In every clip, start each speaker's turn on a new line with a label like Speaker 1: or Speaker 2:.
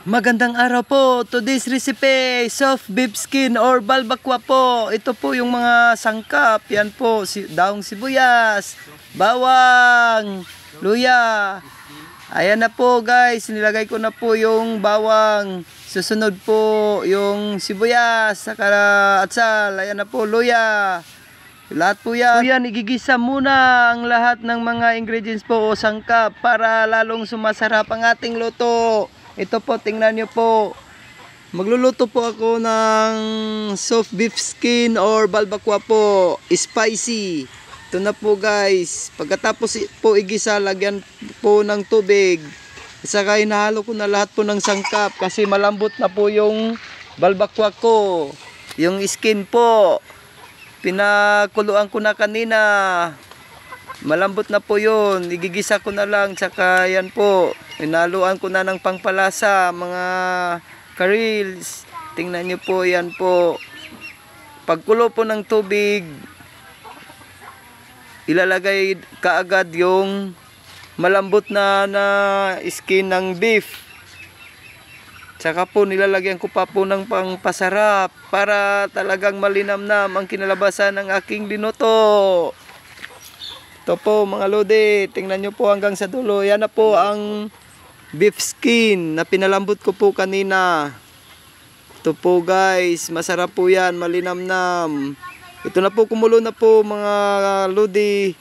Speaker 1: Magandang araw po. Today's recipe, soft beef skin or balbakwa po. Ito po yung mga sangkap. Yan po, daong sibuyas, bawang, luya. Ayan na po guys, nilagay ko na po yung bawang. Susunod po yung sibuyas, saka atsal. Ayan na po, luya. Lahat po yan, igigisa muna ang lahat ng mga ingredients po o sangkap para lalong sumasarap ang ating luto. Ito po, tingnan nyo po. Magluluto po ako ng soft beef skin or balbakwa po. Spicy. Ito na po guys. Pagkatapos po igisa, lagyan po ng tubig. Saka hinahalo ko na lahat po ng sangkap kasi malambot na po yung balbakwa ko. Yung skin po, pinakuluan ko na kanina. Malambot na po yun. Igigisa ko na lang. Saka yan po, inaluan ko na ng pangpalasa, mga karils. Tingnan nyo po, yan po. Pagkulo po ng tubig, ilalagay kaagad yung malambot na skin ng beef. Saka po nilalagyan ko pa po ng pangpasarap para talagang malinamnam ang kinalabasan ng aking linuto. Ito po mga lodi, tingnan nyo po hanggang sa dulo. Yan na po ang beef skin na pinalambot ko po kanina. Ito po guys, masarap po yan, malinamnam. Ito na po, kumulo na po mga lodi.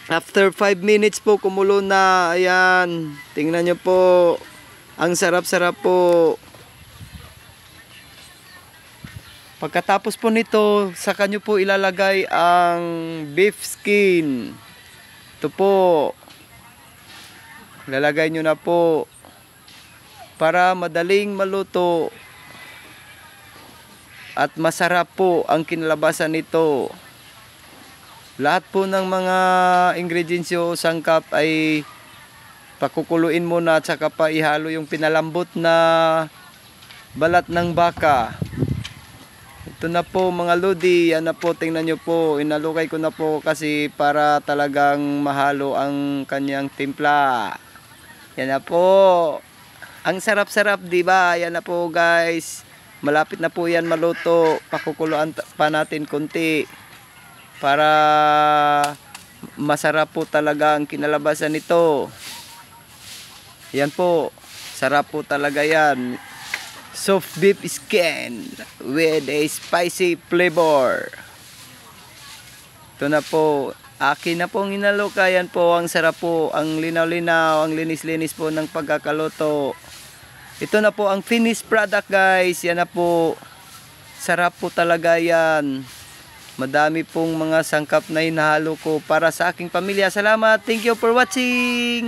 Speaker 1: After 5 minutes po, kumulo na. Ayan, tingnan nyo po. Ang sarap-sarap po. Pagkatapos po nito, saka nyo po ilalagay ang beef skin. Ito po. Ilalagay nyo na po para madaling maluto at masarap po ang kinalabasan nito. Lahat po ng mga ingredients o sangkap ay pakukuluin muna at saka pa ihalo yung pinalambot na balat ng baka. Ito na po mga lodi, yan na po, tingnan nyo po, inalukay ko na po kasi para talagang mahalo ang kanyang timpla. Yan na po, ang sarap-sarap diba? Yan na po guys, malapit na po yan maluto, pakukuluan pa natin konti para masarap po talaga ang kinalabasan nito. Yan po, sarap po talaga yan. Soft beef skin with a spicy flavor. Ito na po, akin na pong inaluka. Yan po, ang sarap po, ang linaw-linaw, ang linis-linis po ng pagkakaluto. Ito na po ang finished product guys. Yan na po, sarap po talaga yan. Madami pong mga sangkap na hinahalo ko para sa aking pamilya. Salamat, thank you for watching.